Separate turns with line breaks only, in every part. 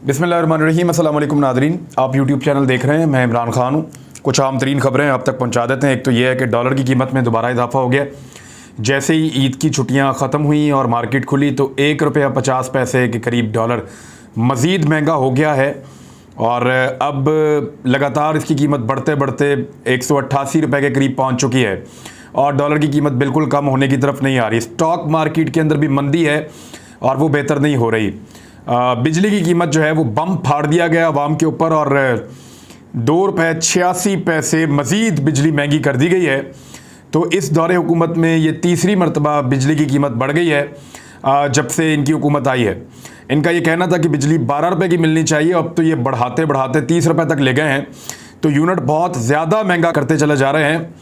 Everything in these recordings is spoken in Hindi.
बिस्मिल्लाहिर्रहमानिर्रहीम। अस्सलाम वालेकुम नादरीन, आप यूट्यूब चैनल देख रहे हैं। मैं इमरान खान हूँ। कुछ आम तरीन खबरें अब तक पहुँचा देते हैं। एक तो ये है कि डॉलर की कीमत में दोबारा इजाफा हो गया। जैसे ही ईद की छुट्टियाँ ख़त्म हुई और मार्केट खुली तो ₹1.50 के करीब डॉलर मज़ीद महंगा हो गया है और अब लगातार इसकी कीमत बढ़ते बढ़ते ₹188 के करीब पहुँच चुकी है और डॉलर की कीमत बिल्कुल कम होने की तरफ नहीं आ रही। स्टॉक मार्केट के अंदर भी मंदी है और वो बेहतर नहीं हो रही। बिजली की कीमत जो है वो बम फाड़ दिया गया आवाम के ऊपर और ₹2.86 मज़ीद बिजली महंगी कर दी गई है। तो इस दौरे हुकूमत में ये तीसरी मरतबा बिजली की कीमत बढ़ गई है जब से इनकी हुकूमत आई है। इनका ये कहना था कि बिजली ₹12 की मिलनी चाहिए, अब तो ये बढ़ाते बढ़ाते ₹30 तक ले गए हैं। तो यूनिट बहुत ज़्यादा महंगा करते चले जा रहे हैं।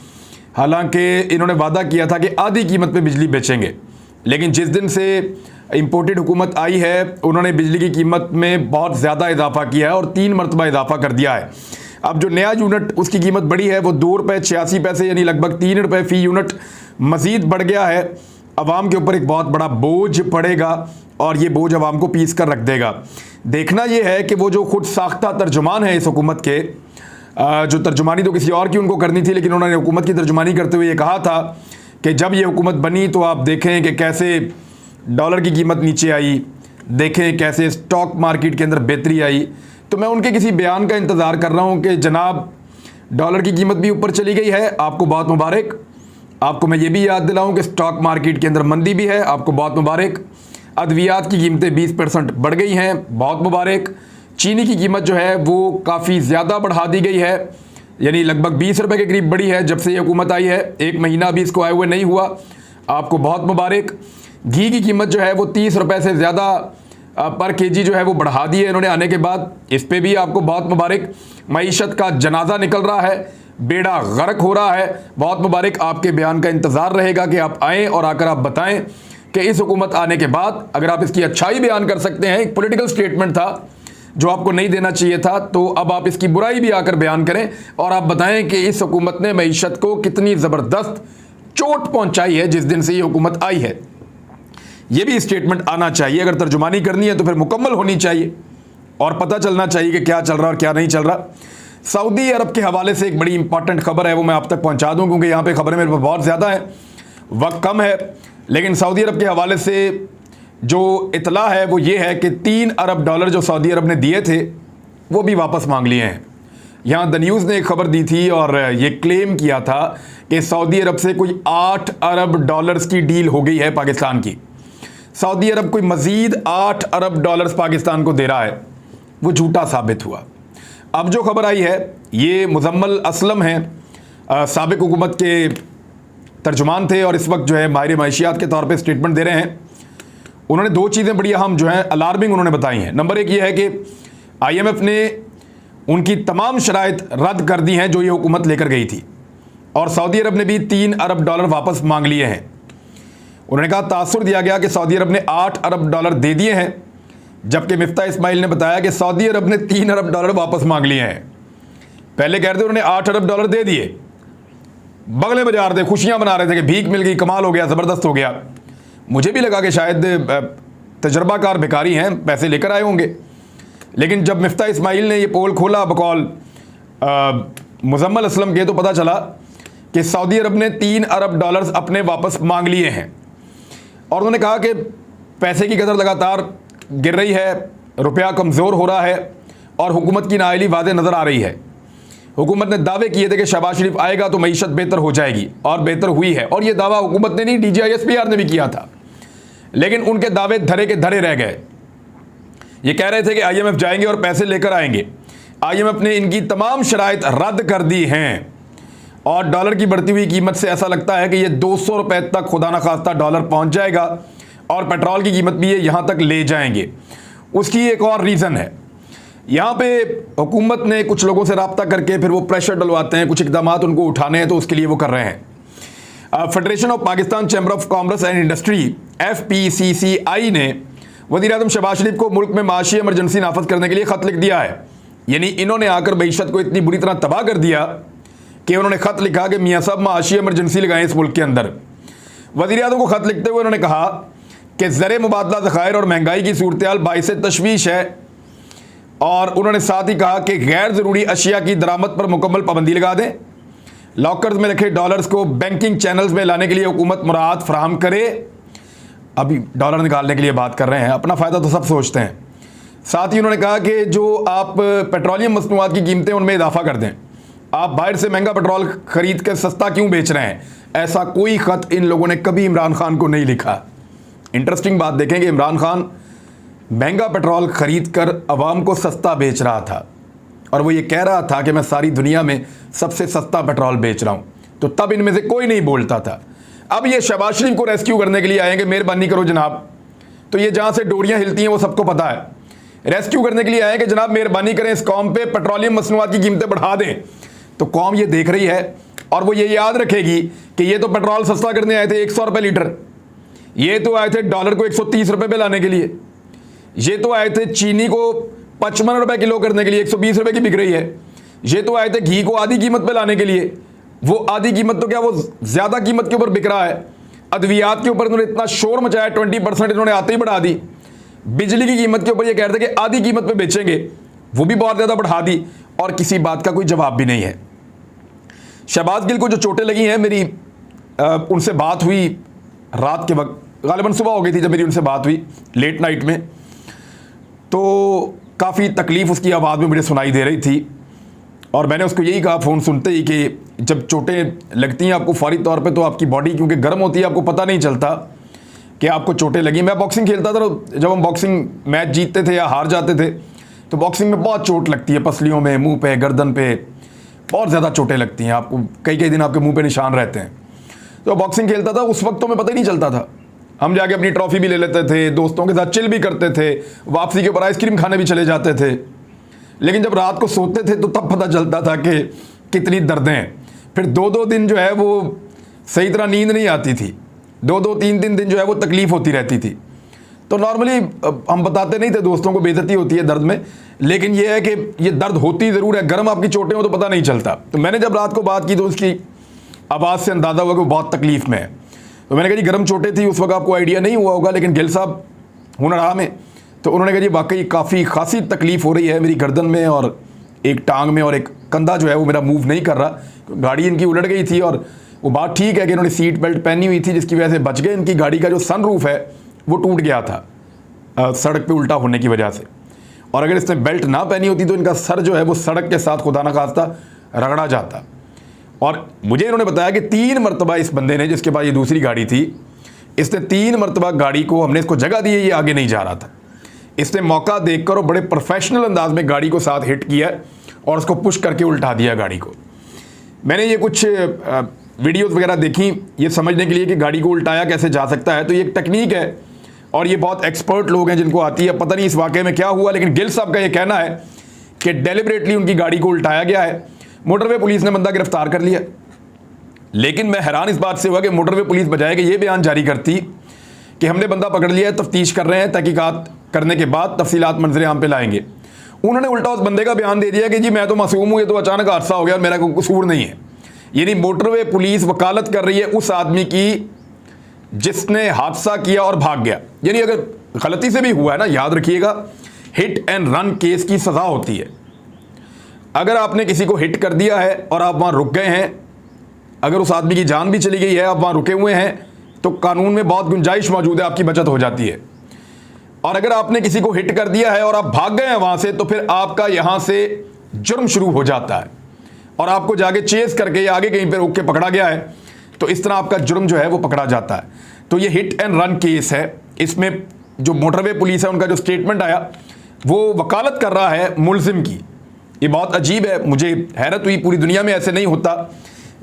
हालांकि इन्होंने वादा किया था कि आधी कीमत पे बिजली बेचेंगे, लेकिन जिस दिन से इंपोर्टेड हुकूमत आई है उन्होंने बिजली की कीमत में बहुत ज़्यादा इजाफा किया है और 3 मरतबा इजाफा कर दिया है। अब जो नया यूनिट उसकी कीमत बढ़ी है वो ₹2.86 यानी लगभग ₹3 फ़ी यूनिट मज़ीद बढ़ गया है। आवाम के ऊपर एक बहुत बड़ा बोझ पड़ेगा और ये बोझ आवाम को पीस कर रख देगा। देखना ये है कि वो जो खुद साख्ता तर्जुमान है इस हुकूमत के, जो तर्जुमानी तो किसी और की उनको करनी थी, लेकिन उन्होंने हुकूमत की तर्जुमानी करते हुए ये कहा था कि जब ये हुकूमत बनी तो आप देखें कि कैसे डॉलर की कीमत नीचे आई, देखें कैसे स्टॉक मार्केट के अंदर बेहतरी आई। तो मैं उनके किसी बयान का इंतज़ार कर रहा हूं कि जनाब डॉलर की कीमत भी ऊपर चली गई है, आपको बहुत मुबारक। आपको मैं ये भी याद दिलाऊं कि स्टॉक मार्केट के अंदर मंदी भी है, आपको बहुत मुबारक। अद्वियात की कीमतें 20% बढ़ गई हैं, बहुत मुबारक। चीनी की कीमत जो है वो काफ़ी ज़्यादा बढ़ा दी गई है, यानी लगभग ₹20 के करीब बढ़ी है जब से ये हुकूमत आई है। 1 महीना अभी इसको आए हुए नहीं हुआ, आपको बहुत मुबारक। घी की कीमत जो है वो ₹30 से ज़्यादा पर केजी जो है वो बढ़ा दी है इन्होंने आने के बाद, इस पे भी आपको बहुत मुबारक। मईशत का जनाजा निकल रहा है, बेड़ा गर्क हो रहा है, बहुत मुबारक। आपके बयान का इंतज़ार रहेगा कि आप आएँ और आकर आप बताएं कि इस हुकूमत आने के बाद अगर आप इसकी अच्छाई बयान कर सकते हैं। एक पॉलिटिकल स्टेटमेंट था जो आपको नहीं देना चाहिए था, तो अब आप इसकी बुराई भी आकर बयान करें और आप बताएं कि इस हुकूमत ने मईशत को कितनी ज़बरदस्त चोट पहुँचाई है जिस दिन से ये हुकूमत आई है। ये भी स्टेटमेंट आना चाहिए। अगर तर्जुमानी करनी है तो फिर मुकम्मल होनी चाहिए और पता चलना चाहिए कि क्या चल रहा है और क्या नहीं चल रहा। सऊदी अरब के हवाले से एक बड़ी इंपॉर्टेंट खबर है, वो मैं आप तक पहुंचा दूं क्योंकि यहाँ पे खबरें मेरे पास बहुत ज़्यादा हैं, वक्त कम है। लेकिन सऊदी अरब के हवाले से जो इतला है वो ये है कि $3 अरब जो सऊदी अरब ने दिए थे वो भी वापस मांग लिए हैं। यहाँ द न्यूज़ ने एक खबर दी थी और ये क्लेम किया था कि सऊदी अरब से कोई $8 अरब की डील हो गई है पाकिस्तान की। सऊदी अरब कोई मज़ीद $8 अरब पाकिस्तान को दे रहा है, वो झूठा साबित हुआ। अब जो खबर आई है ये मुजम्मल असलम हैं, साबिक हुकूमत के तर्जुमान थे और इस वक्त जो है माहिर माशियात के तौर पे स्टेटमेंट दे रहे हैं। उन्होंने 2 चीज़ें बड़ी अहम जो हैं अलार्मिंग उन्होंने बताई हैं। नंबर 1 ये है कि IMF ने उनकी तमाम शराइत रद्द कर दी हैं जो ये हुकूमत लेकर गई थी और सऊदी अरब ने भी $3 अरब वापस मांग लिए हैं। उन्होंने कहा तासुर दिया गया कि सऊदी अरब ने $8 अरब दे दिए हैं, जबकि मिफ्ता इस्माइल ने बताया कि सऊदी अरब ने $3 अरब वापस मांग लिए हैं। पहले कह रहे थे उन्होंने $8 अरब दे दिए, बगले बजा रहे थे, खुशियां मना रहे थे कि भीख मिल गई, कमाल हो गया, ज़बरदस्त हो गया। मुझे भी लगा कि शायद तजर्बाकार भिखारी हैं, पैसे लेकर आए होंगे। लेकिन जब मिफ्ता इस्माइल ने ये पोल खोला बकौल मुजम्मल असलम के, तो पता चला कि सऊदी अरब ने $3 अरब अपने वापस मांग लिए हैं और उन्होंने कहा कि पैसे की कदर लगातार गिर रही है, रुपया कमज़ोर हो रहा है और हुकूमत की नाअहली वाज़ेह नज़र आ रही है। हुकूमत ने दावे किए थे कि शहबाज शरीफ आएगा तो मईशत बेहतर हो जाएगी और बेहतर हुई है, और ये दावा हुकूमत ने नहीं DGISPR ने भी किया था, लेकिन उनके दावे धरे के धरे रह गए। ये कह रहे थे कि IMF जाएंगे और पैसे लेकर आएंगे। IMF ने इनकी तमाम शराइत रद्द कर दी हैं और डॉलर की बढ़ती हुई कीमत से ऐसा लगता है कि ये ₹200 तक खुदा न खास्ता डॉलर पहुंच जाएगा और पेट्रोल की कीमत भी ये यहाँ तक ले जाएंगे। उसकी एक और रीज़न है, यहाँ पे हुकूमत ने कुछ लोगों से रब्ता करके फिर वो प्रेशर डलवाते हैं, कुछ इक़दाम उनको उठाने हैं तो उसके लिए वो कर रहे हैं। Federation of Pakistan chamber of commerce and industry FPCCI ने वज़ीर-ए-आज़म शहबाज शरीफ को मुल्क में माशी इमरजेंसी नाफज करने के लिए ख़त लिख दिया है। यानी इन्होंने आकर मईशत को इतनी बुरी तरह तबाह कर दिया कि उन्होंने ख़त लिखा कि मियाँ साहब माशी इमरजेंसी लगाएं इस मुल्क के अंदर। वज़ीर-ए-आज़म को ख़त लिखते हुए उन्होंने कहा कि ज़र मुबादला ज़खायर और महंगाई की सूरत हाल बाइस तशवीश है। और उन्होंने साथ ही कहा कि गैर ज़रूरी अशिया की दरामद पर मुकम्मल पाबंदी लगा दें। लॉकर्स में रखे डॉलर्स को बैंकिंग चैनल्स में लाने के लिए हुकूमत मुराद फराहम करे। अभी डॉलर निकालने के लिए बात कर रहे हैं, अपना फ़ायदा तो सब सोचते हैं। साथ ही उन्होंने कहा कि जो आप पेट्रोलियम मसनूआत की कीमतें उनमें इजाफा कर दें। आप बाहर से महंगा पेट्रोल खरीद कर सस्ता क्यों बेच रहे हैं? ऐसा कोई ख़त इन लोगों ने कभी इमरान खान को नहीं लिखा। इंटरेस्टिंग बात देखें कि इमरान खान महंगा पेट्रोल खरीद कर अवाम को सस्ता बेच रहा था और वो ये कह रहा था कि मैं सारी दुनिया में सबसे सस्ता पेट्रोल बेच रहा हूँ, तो तब इनमें से कोई नहीं बोलता था। अब ये शहबाज शरीफ को रेस्क्यू करने के लिए आएंगे, मेहरबानी करो जनाब। तो ये जहाँ से डोरियाँ हिलती हैं वो सबको पता है। रेस्क्यू करने के लिए आए कि जनाब मेहरबानी करें, इस कौम पे पेट्रोलियम मसनूआत की कीमतें बढ़ा दें। तो कौम ये देख रही है और वो ये याद रखेगी कि ये तो पेट्रोल सस्ता करने आए थे 100 रुपये लीटर, ये तो आए थे डॉलर को 130 रुपये पे लाने के लिए, ये तो आए थे चीनी को 55 रुपये किलो करने के लिए 120 रुपये की बिक रही है, ये तो आए थे घी को आधी कीमत पे लाने के लिए, वो आधी कीमत तो क्या वो ज़्यादा कीमत के ऊपर बिक रहा है। अद्वियात के ऊपर इन्होंने इतना शोर मचाया, 20% इन्होंने आते ही बढ़ा दी। बिजली की कीमत के ऊपर ये कह रहे थे कि आधी कीमत पे बेचेंगे, वो भी बहुत ज़्यादा बढ़ा दी और किसी बात का कोई जवाब भी नहीं है। शहबाज गिल को जो चोटें लगी हैं, मेरी उनसे बात हुई रात के वक्त, गालिबन सुबह हो गई थी जब मेरी उनसे बात हुई लेट नाइट में, तो काफ़ी तकलीफ़ उसकी आवाज़ में मुझे सुनाई दे रही थी और मैंने उसको यही कहा फ़ोन सुनते ही कि जब चोटें लगती हैं आपको फौरी तौर पे, तो आपकी बॉडी क्योंकि गर्म होती है, आपको पता नहीं चलता कि आपको चोटें लगी। मैं बॉक्सिंग खेलता था, तो जब हम बॉक्सिंग मैच जीतते थे या हार जाते थे तो बॉक्सिंग में बहुत चोट लगती है, पसलियों में, मुंह पे, गर्दन पे बहुत ज़्यादा चोटें लगती हैं। आपको कई कई दिन आपके मुंह पे निशान रहते हैं। तो बॉक्सिंग खेलता था, उस वक्त तो मैं पता ही नहीं चलता था। हम जाके अपनी ट्रॉफी भी ले लेते थे, दोस्तों के साथ चिल भी करते थे, वापसी के ऊपर आइसक्रीम खाने भी चले जाते थे। लेकिन जब रात को सोते थे तो तब पता चलता था कि कितनी दर्दें हैं। फिर 2-2 दिन जो है वो सही तरह नींद नहीं आती थी, 2-2, 3-3 दिन जो है वो तकलीफ़ होती रहती थी। तो नॉर्मली हम बताते नहीं थे दोस्तों को, बेइज्जती होती है दर्द में, लेकिन ये है कि ये दर्द होती ज़रूर है। गर्म आपकी चोटें हो तो पता नहीं चलता। तो मैंने जब रात को बात की तो उसकी आवाज़ से अंदाज़ा हुआ कि वो बहुत तकलीफ़ में है। तो मैंने कहा जी गर्म चोटें थी, उस वक्त आपको आइडिया नहीं हुआ होगा, लेकिन गिल साहब हुनरहा में, तो उन्होंने कहा जी वाकई काफ़ी खासी तकलीफ़ हो रही है मेरी गर्दन में और एक टांग में, और एक कंधा जो है वो मेरा मूव नहीं कर रहा। गाड़ी इनकी उलट गई थी और वो बात ठीक है कि इन्होंने सीट बेल्ट पहनी हुई थी जिसकी वजह से बच गए। इनकी गाड़ी का जो सनरूफ है वो टूट गया था सड़क पे उल्टा होने की वजह से, और अगर इसने बेल्ट ना पहनी होती तो इनका सर जो है वो सड़क के साथ खुदा न खास्ता रगड़ा जाता। और मुझे इन्होंने बताया कि 3 मरतबा इस बंदे ने, जिसके पास ये दूसरी गाड़ी थी, इसने 3 मरतबा गाड़ी को, हमने इसको जगह दी है, ये आगे नहीं जा रहा था, इसने मौका देखकर और बड़े प्रोफेशनल अंदाज में गाड़ी को साथ हिट किया और उसको पुश करके उल्टा दिया गाड़ी को। मैंने ये कुछ वीडियोस वगैरह देखी ये समझने के लिए कि गाड़ी को उल्टाया कैसे जा सकता है। तो ये एक टेक्निक है और ये बहुत एक्सपर्ट लोग हैं जिनको आती है। पता नहीं इस वाक़े में क्या हुआ, लेकिन गिल साहब का ये कहना है कि डेलिबरेटली उनकी गाड़ी को उल्टाया गया है। मोटरवे पुलिस ने बंदा गिरफ्तार कर लिया, लेकिन मैं हैरान इस बात से हुआ कि मोटरवे पुलिस बजाय कि ये बयान जारी करती कि हमने बंदा पकड़ लिया है, तफ्तीश कर रहे हैं, तहकीकात करने के बाद तफसीलात मंजर आम पे लाएंगे, उन्होंने उल्टा उस बंदे का बयान दे दिया कि जी मैं तो मासूम हूँ, ये तो अचानक हादसा हो गया और मेरा कोई कसूर नहीं है। यानी मोटरवे पुलिस वकालत कर रही है उस आदमी की जिसने हादसा किया और भाग गया। यानी अगर गलती से भी हुआ है ना, याद रखिएगा, हिट एंड रन केस की सज़ा होती है। अगर आपने किसी को हिट कर दिया है और आप वहाँ रुक गए हैं, अगर उस आदमी की जान भी चली गई है, आप वहाँ रुके हुए हैं, तो कानून में बहुत गुंजाइश मौजूद है, आपकी बचत हो जाती है। और अगर आपने किसी को हिट कर दिया है और आप भाग गए हैं वहाँ से, तो फिर आपका यहाँ से जुर्म शुरू हो जाता है और आपको जाके चेस करके या आगे कहीं पर रोक के पकड़ा गया है, तो इस तरह आपका जुर्म जो है वो पकड़ा जाता है। तो ये हिट एंड रन केस है। इसमें जो मोटरवे पुलिस है उनका जो स्टेटमेंट आया वो वकालत कर रहा है मुलजिम की। ये बहुत अजीब है, मुझे हैरत हुई, पूरी दुनिया में ऐसे नहीं होता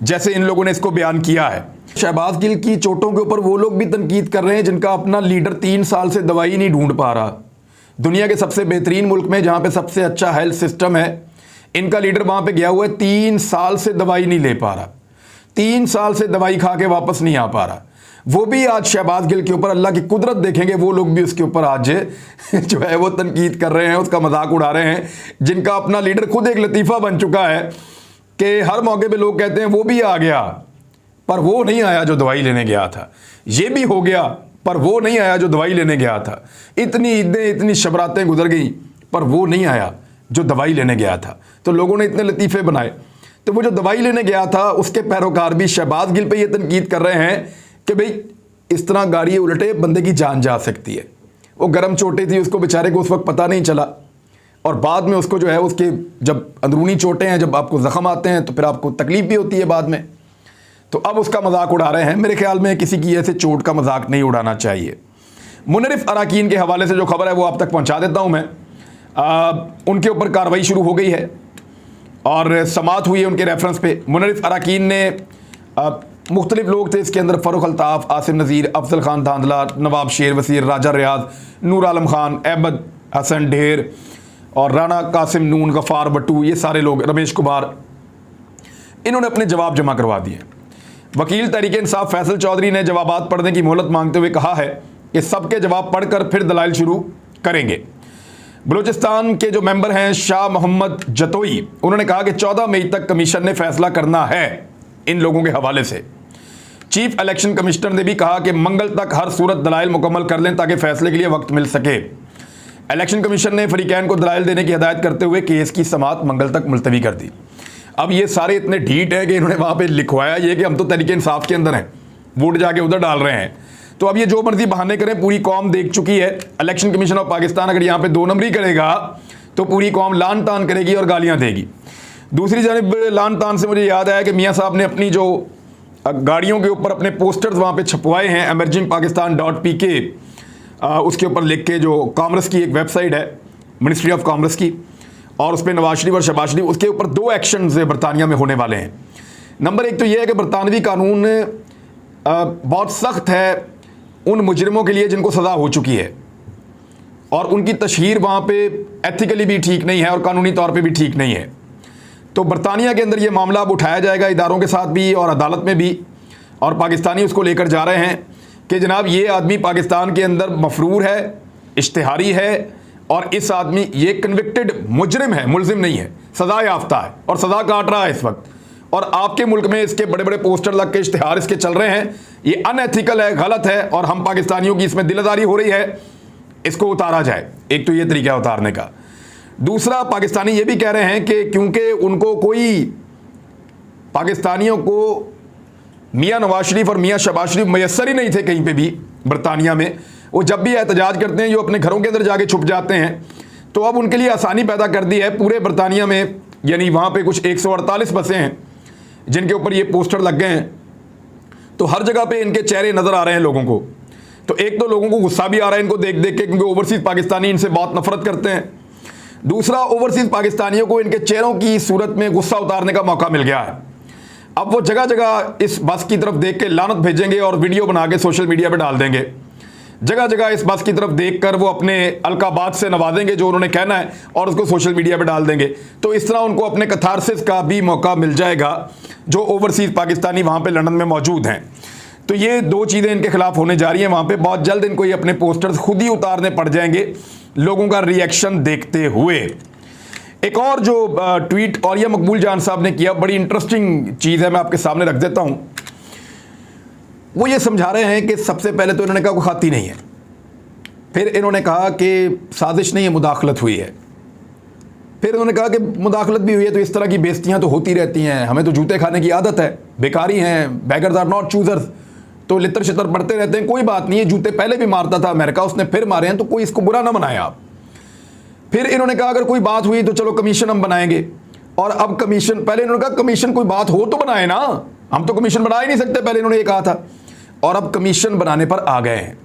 जैसे इन लोगों ने इसको बयान किया है। शहबाज गिल की चोटों के ऊपर वो लोग भी तनकीद कर रहे हैं जिनका अपना लीडर 3 साल से दवाई नहीं ढूंढ पा रहा। दुनिया के सबसे बेहतरीन मुल्क में जहाँ पे सबसे अच्छा हेल्थ सिस्टम है, इनका लीडर वहाँ पे गया हुआ है, 3 साल से दवाई नहीं ले पा रहा, 3 साल से दवाई खा के वापस नहीं आ पा रहा। वो भी आज शहबाज गिल के ऊपर, अल्लाह की कुदरत देखेंगे, वो लोग भी उसके ऊपर आज जो है वो तनकीद कर रहे हैं, उसका मजाक उड़ा रहे हैं, जिनका अपना लीडर खुद एक लतीफ़ा बन चुका है कि हर मौके पे लोग कहते हैं वो भी आ गया पर वो नहीं आया जो दवाई लेने गया था, ये भी हो गया पर वो नहीं आया जो दवाई लेने गया था, इतनी ईदें, इतनी शबरातें गुजर गई पर वो नहीं आया जो दवाई लेने गया था। तो लोगों ने इतने लतीफ़े बनाए, तो वो जो दवाई लेने गया था उसके पैरोकार भी शहबाज गिल पे ये तनकीद कर रहे हैं कि भाई इस तरह गाड़ी उलटे बंदे की जान जा सकती है। वो गर्म चोटें थी, उसको बेचारे को उस वक्त पता नहीं चला, और बाद में उसको जो है उसके जब अंदरूनी चोटें हैं, जब आपको ज़ख्म आते हैं तो फिर आपको तकलीफ भी होती है बाद में। तो अब उसका मजाक उड़ा रहे हैं। मेरे ख्याल में किसी की ऐसे चोट का मजाक नहीं उड़ाना चाहिए। मुनरिफ अराकीन के हवाले से जो खबर है वो आप तक पहुंचा देता हूं मैं। उनके ऊपर कार्रवाई शुरू हो गई है और समाअत हुई है उनके रेफरेंस पे। मुनरिफ अराकीन ने मुख्तलिफ लोग थे इसके अंदर, फ़ारूक अल्ताफ़, आसिम नज़ीर, अफजल खान धांधला, नवाब शेर वसीर, राजा रियाज, नूर आलम खान, अहमद हसन ढेर और राना कासिम नून, गफ़ार भट्टू, ये सारे लोग, रमेश कुमार, इन्होंने अपने जवाब जमा करवा दिए। वकील तहरीक इंसाफ फैसल चौधरी ने जवाबात पढ़ने की मोहलत मांगते हुए कहा है कि सबके जवाब पढ़कर फिर दलाइल शुरू करेंगे। बलूचिस्तान के जो मेंबर हैं शाह मोहम्मद जतोई, उन्होंने कहा कि 14 मई तक कमीशन ने फैसला करना है इन लोगों के हवाले से। चीफ इलेक्शन कमिश्नर ने भी कहा कि मंगल तक हर सूरत दलाइल मुकम्मल कर लें ताकि फैसले के लिए वक्त मिल सके। इलेक्शन कमीशन ने फरीकैन को दलाइल देने की हिदायत करते हुए केस की समाअत मंगल तक मुलतवी कर दी। अब ये सारे इतने ढीठ हैं कि इन्होंने वहाँ पे लिखवाया ये कि हम तो तहरीक इंसाफ के अंदर हैं, वोट जाके उधर डाल रहे हैं। तो अब ये जो मर्जी बहाने करें, पूरी कौम देख चुकी है। इलेक्शन कमीशन ऑफ पाकिस्तान अगर यहाँ पे 2 नंबरी करेगा तो पूरी कौम लान तान करेगी और गालियाँ देगी। दूसरी जानिब लान तान से मुझे याद आया कि मियाँ साहब ने अपनी जो गाड़ियों के ऊपर अपने पोस्टर्स वहाँ पे छपवाए हैं, emergingpakistan.pk, उसके ऊपर लिख के, जो कामर्स की एक वेबसाइट है मिनिस्ट्री ऑफ कॉमर्स की, और उस पर नवाज शरीफ और शहबाज शरीफ, उसके ऊपर 2 एक्शंस बरतानिया में होने वाले हैं। नंबर 1 तो ये है कि बरतानवी कानून बहुत सख्त है उन मुजरिमों के लिए जिनको सज़ा हो चुकी है, और उनकी तशहीर वहाँ पे एथिकली भी ठीक नहीं है और कानूनी तौर पे भी ठीक नहीं है। तो बरतानिया के अंदर ये मामला अब उठाया जाएगा इदारों के साथ भी और अदालत में भी, और पाकिस्तानी उसको लेकर जा रहे हैं कि जनाब ये आदमी पाकिस्तान के अंदर मफरूर है, इश्तिहारी है, और इस आदमी ये कन्विक्टेड मुजरिम है, मुलजिम नहीं है, सज़ा याफ्ता है और सज़ा काट रहा है इस वक्त। और आपके मुल्क में इसके बड़े बड़े पोस्टर लग के इश्तिहार इसके चल रहे हैं, ये अनएथिकल है, गलत है, और हम पाकिस्तानियों की इसमें दिलदारी हो रही है, इसको उतारा जाए। एक तो ये तरीका है उतारने का। दूसरा, पाकिस्तानी ये भी कह रहे हैं कि क्योंकि उनको कोई, पाकिस्तानियों को मियाँ नवाज शरीफ और मियाँ शहबाज शरीफ मैसर ही नहीं थे कहीं पे भी बरतानिया में, वो जब भी एहतजाज करते हैं जो अपने घरों के अंदर जाके छुप जाते हैं, तो अब उनके लिए आसानी पैदा कर दी है पूरे बरतानिया में। यानी वहाँ पे कुछ 148 बसें हैं जिनके ऊपर ये पोस्टर लग गए हैं, तो हर जगह पे इनके चेहरे नज़र आ रहे हैं लोगों को। तो एक तो लोगों को गुस्सा भी आ रहा है इनको देख देख के, क्योंकि ओवरसीज़ पाकिस्तानी इनसे बहुत नफरत करते हैं। दूसरा, ओवरसीज़ पाकिस्तानियों को इनके चेहरों की सूरत में गुस्सा उतारने का मौका मिल गया है। अब वो जगह जगह इस बस की तरफ देख के लानत भेजेंगे और वीडियो बना के सोशल मीडिया पे डाल देंगे। जगह जगह इस बस की तरफ देखकर वो अपने अलकाबात से नवाजेंगे जो उन्होंने कहना है, और उसको सोशल मीडिया पे डाल देंगे। तो इस तरह उनको अपने कथारसिस का भी मौका मिल जाएगा जो ओवरसीज़ पाकिस्तानी वहाँ पे लंदन में मौजूद हैं। तो ये 2 चीज़ें इनके खिलाफ होने जा रही हैं वहाँ पे। बहुत जल्द इनको ये अपने पोस्टर्स खुद ही उतारने पड़ जाएंगे लोगों का रिएक्शन देखते हुए। एक और जो ट्वीट और ये मकबूल जान साहब ने किया, बड़ी इंटरेस्टिंग चीज़ है, मैं आपके सामने रख देता हूँ। वो ये समझा रहे हैं कि सबसे पहले तो इन्होंने कहा कोई खाती नहीं है, फिर इन्होंने कहा कि साजिश नहीं है, मुदाखलत हुई है, फिर इन्होंने कहा कि मुदाखलत भी हुई है तो इस तरह की बेइज्जतियाँ तो होती रहती हैं, हमें तो जूते खाने की आदत है, बेकारी हैं, बैगर्स आर नॉट चूजर्स, तो लितर शितर पड़ते रहते हैं, कोई बात नहीं है, जूते पहले भी मारता था अमेरिका, उसने फिर मारे हैं, तो कोई इसको बुरा ना बनाए आप। फिर इन्होंने कहा अगर कोई बात हुई तो चलो कमीशन हम बनाएंगे, और अब कमीशन, पहले इन्होंने कहा कमीशन कोई बात हो तो बनाए ना, हम तो कमीशन बना ही नहीं सकते, पहले इन्होंने ये कहा था, और अब कमीशन बनाने पर आ गए हैं।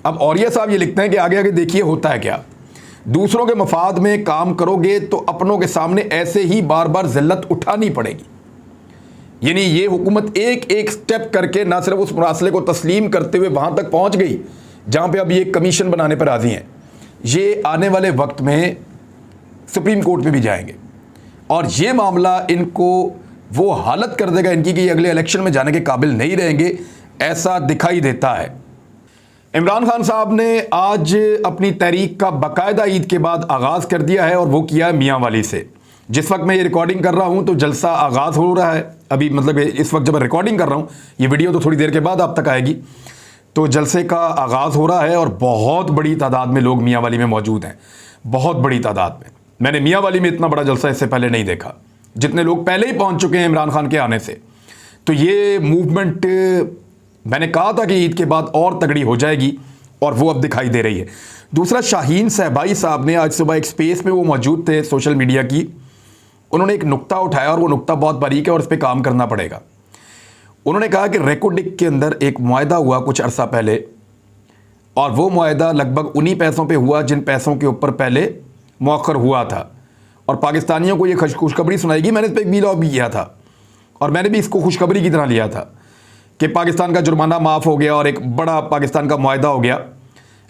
अब औरिया साहब ये लिखते हैं कि आगे आगे देखिए होता है क्या। दूसरों के मफाद में काम करोगे तो अपनों के सामने ऐसे ही बार बार जिल्लत उठानी पड़ेगी। यानी ये हुकूमत एक एक स्टेप करके ना सिर्फ उस मुरासले को तस्लीम करते हुए वहाँ तक पहुँच गई जहाँ पे अब ये कमीशन बनाने पर राजी हैं। ये आने वाले वक्त में सुप्रीम कोर्ट में भी जाएंगे, और ये मामला इनको वो हालत कर देगा इनकी कि अगले इलेक्शन में जाने के काबिल नहीं रहेंगे, ऐसा दिखाई देता है। इमरान खान साहब ने आज अपनी तहरीक का बाकायदा ईद के बाद आगाज़ कर दिया है, और वो किया है मियाँ वाली से। जिस वक्त मैं ये रिकॉर्डिंग कर रहा हूँ तो जलसा आगाज़ हो रहा है अभी, मतलब इस वक्त जब मैं रिकॉर्डिंग कर रहा हूँ, ये वीडियो तो थोड़ी देर के बाद आप तक आएगी, तो जलसे का आगाज़ हो रहा है, और बहुत बड़ी तादाद में लोग मियाँ वाली में मौजूद हैं, बहुत बड़ी तादाद में। मैंने मियाँ वाली में इतना बड़ा जलसा इससे पहले नहीं देखा, जितने लोग पहले ही पहुंच चुके हैं इमरान खान के आने से। तो ये मूवमेंट मैंने कहा था कि ईद के बाद और तगड़ी हो जाएगी और वो अब दिखाई दे रही है। दूसरा, शाहीन सहबाई साहब ने आज सुबह एक स्पेस में वो मौजूद थे सोशल मीडिया की, उन्होंने एक नुक्ता उठाया और वो नुक्ता बहुत बारीक है और इस पर काम करना पड़ेगा। उन्होंने कहा कि रेकोडिक के अंदर एक मुआहदा हुआ कुछ अरसा पहले और वो मुआहदा लगभग उन्हीं पैसों पे हुआ जिन पैसों के ऊपर पहले मौखर हुआ था, और पाकिस्तानियों को ये खुशखबरी सुनाएगी। मैंने इस पर एक वीलॉग भी किया था और मैंने भी इसको खुशखबरी की तरह लिया था कि पाकिस्तान का जुर्माना माफ़ हो गया और एक बड़ा पाकिस्तान का मुआहदा हो गया।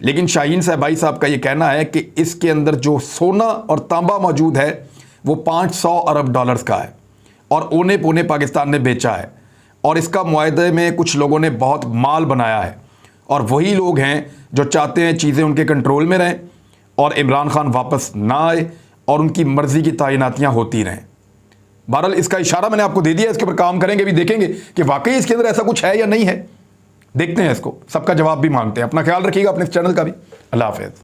लेकिन शाहीन सहबाई साहब का ये कहना है कि इसके अंदर जो सोना और तांबा मौजूद है वो 500 अरब डॉलर्स का है और ओने पोने पाकिस्तान ने बेचा है, और इसका मुआहदे में कुछ लोगों ने बहुत माल बनाया है और वही लोग हैं जो चाहते हैं चीज़ें उनके कंट्रोल में रहें और इमरान खान वापस ना आए और उनकी मर्ज़ी की तैनातियाँ होती रहें। बहरहाल इसका इशारा मैंने आपको दे दिया, इसके ऊपर काम करेंगे, भी देखेंगे कि वाकई इसके अंदर ऐसा कुछ है या नहीं है। देखते हैं इसको, सबका जवाब भी मांगते हैं। अपना ख्याल रखिएगा, अपने इस चैनल का भी। अल्लाह हाफ़िज़।